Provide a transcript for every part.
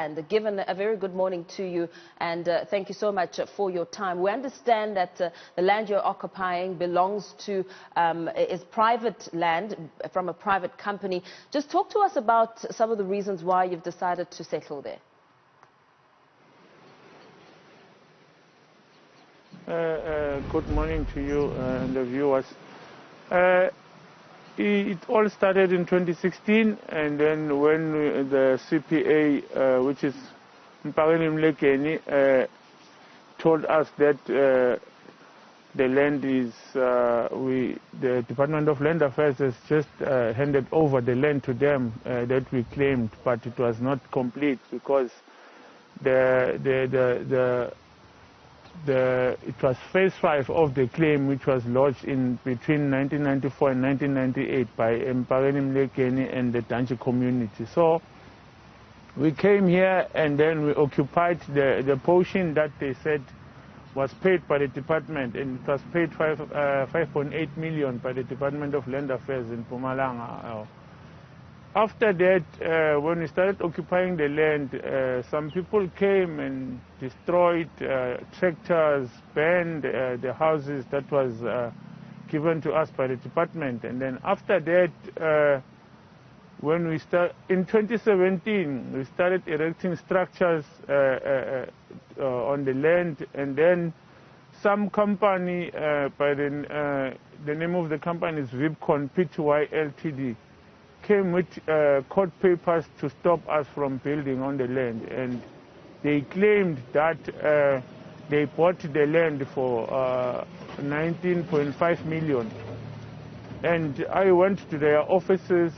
land. Given a very good morning to you, and thank you so much for your time. We understand that the land you're occupying belongs to, is private land from a private company. Just talk to us about some of the reasons why you've decided to settle there. Good morning to you and the viewers. It all started in 2016, and then when the CPA, which is Mpumalanga, told us that the land is, the Department of Land Affairs has just handed over the land to them that we claimed, but it was not complete because it was phase 5 of the claim, which was lodged in between 1994 and 1998 by Mpumalanga and the Takhe community. So we came here and then we occupied the portion that they said was paid by the department, and it was paid 5.8 million by the Department of Land Affairs in Mpumalanga. After that, when we started occupying the land, some people came and destroyed tractors, burned the houses that was given to us by the department. And then after that, when we in 2017, we started erecting structures on the land, and then some company, by the name of the company is Vipcon Pty Ltd, came with court papers to stop us from building on the land, and they claimed that they bought the land for 19.5 million. And I went to their offices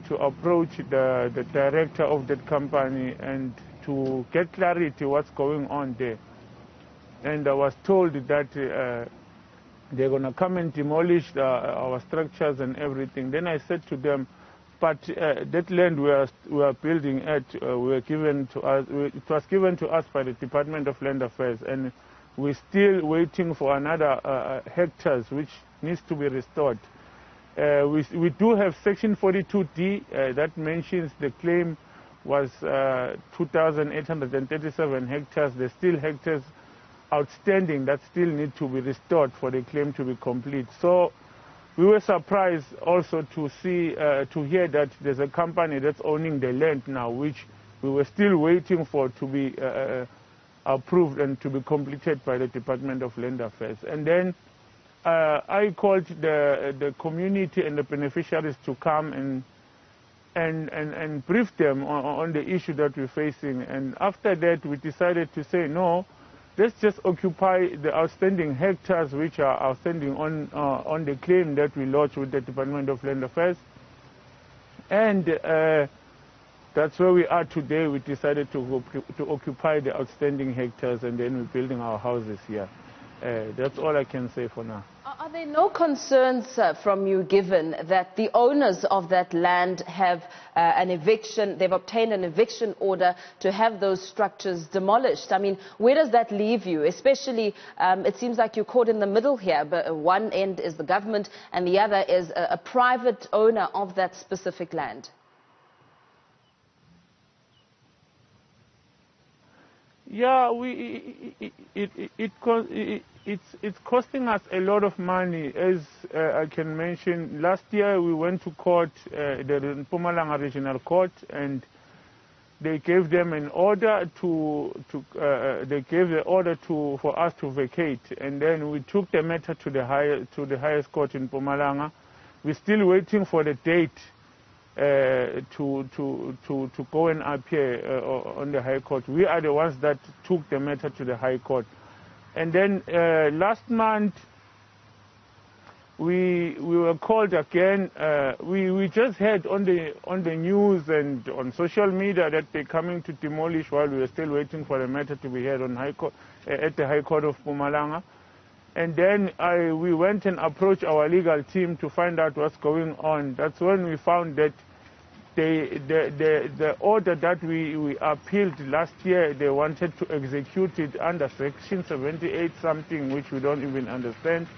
to approach the director of that company and to get clarity what's going on there. And I was told that they're going to come and demolish our structures and everything. Then I said to them, but that land we are building at, were given to us. It was given to us by the Department of Land Affairs, and we're still waiting for another hectares which needs to be restored. We do have Section 42D that mentions the claim was 2,837 hectares. There's still hectares outstanding that still need to be restored for the claim to be complete. So we were surprised also to see, to hear that there's a company that's owning the land now, which we were still waiting for to be approved and to be completed by the Department of Land Affairs. And then I called the community and the beneficiaries to come and brief them on the issue that we're facing. And after that, we decided to say, no, let's just occupy the outstanding hectares which are outstanding on the claim that we lodged with the Department of Land Affairs. And that's where we are today. We decided to occupy the outstanding hectares, and then we're building our houses here. That's all I can say for now. Are there no concerns from you, given that the owners of that land have an eviction, they've obtained an eviction order to have those structures demolished? I mean, where does that leave you? Especially, it seems like you're caught in the middle here, but one end is the government and the other is a private owner of that specific land. Yeah, it's costing us a lot of money. As I can mention, last year we went to court, the Mpumalanga Regional Court, and they gave them an order for us to vacate, and then we took the matter to the highest court in Mpumalanga. We're still waiting for the date to go and appear on the High Court. We are the ones that took the matter to the High Court. And then last month we were called again. We just heard on the news and on social media that they're coming to demolish while we were still waiting for the matter to be heard on High Court, at the High Court of Mpumalanga. And then we went and approached our legal team to find out what's going on. That's when we found that the order that we appealed last year, they wanted to execute it under Section 78 something, which we don't even understand.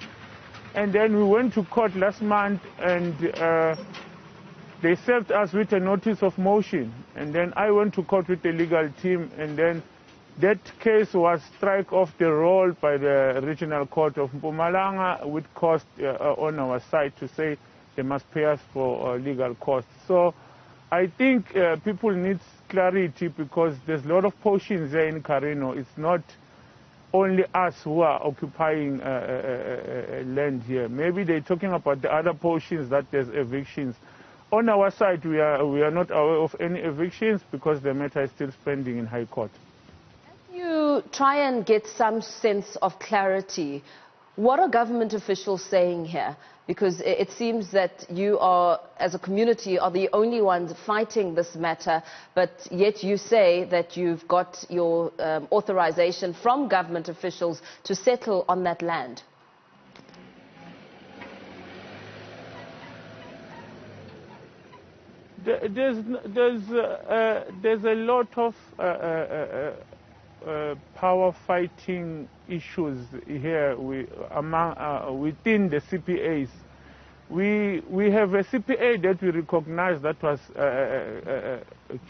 And then we went to court last month, and they served us with a notice of motion, and then I went to court with the legal team, and then that case was struck off the roll by the regional court of Mpumalanga with cost on our side to say they must pay us for legal costs. So I think people need clarity, because there's a lot of portions there in Karino. It's not only us who are occupying land here. Maybe they're talking about the other portions that there's evictions. On our side, we are not aware of any evictions because the matter is still pending in High Court. As you try and get some sense of clarity, what are government officials saying here? Because it seems that you are, as a community, are the only ones fighting this matter, but yet you say that you've got your authorization from government officials to settle on that land. There's a lot of power fighting issues here within the CPAs. We have a CPA that we recognize that was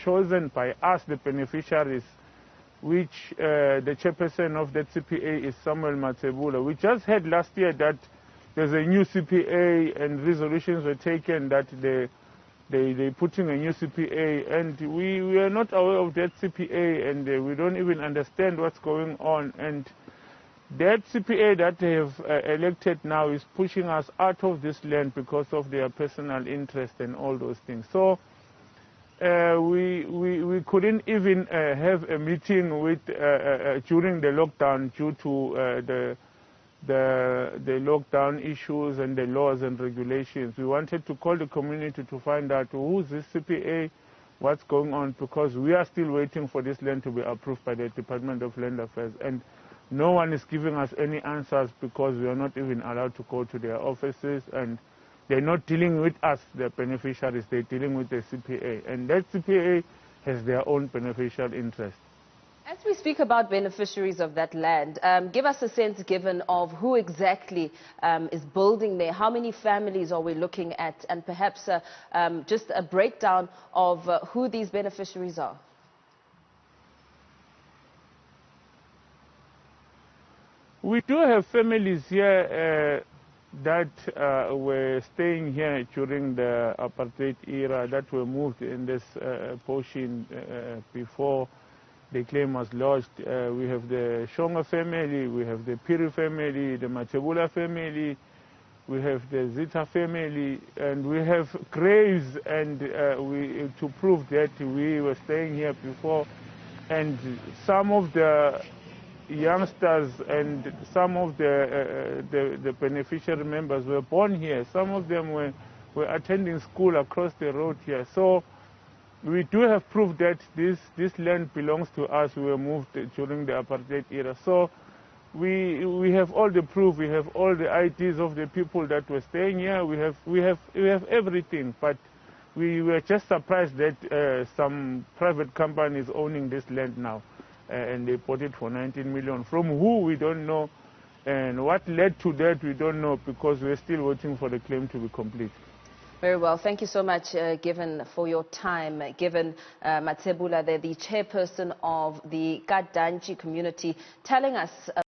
chosen by us, the beneficiaries, which the chairperson of that CPA is Vusumuzi Matsebula. We just heard last year that there's a new CPA and resolutions were taken that they're putting a new CPA, and we are not aware of that CPA, and we don't even understand what's going on. And that CPA that they have elected now is pushing us out of this land because of their personal interest and all those things. So we couldn't even have a meeting with during the lockdown due to the lockdown issues and the laws and regulations. We wanted to call the community to find out who's this CPA, what's going on, because we are still waiting for this land to be approved by the Department of Land Affairs, and no one is giving us any answers because we are not even allowed to go to their offices, and they're not dealing with us, the beneficiaries, they're dealing with the CPA, and that CPA has their own beneficial interest. As we speak about beneficiaries of that land, give us a sense given of who exactly is building there, how many families are we looking at, and perhaps just a breakdown of who these beneficiaries are. We do have families here that were staying here during the Apartheid era, that were moved in this portion before the claim was lodged. We have the Shonga family, we have the Piri family, the Matsebula family, we have the Zita family, and we have graves and to prove that we were staying here before. And some of the youngsters and some of the beneficiary members were born here. Some of them were attending school across the road here. So we do have proof that this land belongs to us. We were moved during the Apartheid era. So we have all the proof. We have all the IDs of the people that were staying here. We have everything. But we were just surprised that some private company is owning this land now, and they bought it for 19 million. From who, we don't know, and what led to that, we don't know, because we're still waiting for the claim to be complete. Very well. Thank you so much, Given, for your time. Given Matsebula, they're the chairperson of the Kadanchi community, telling us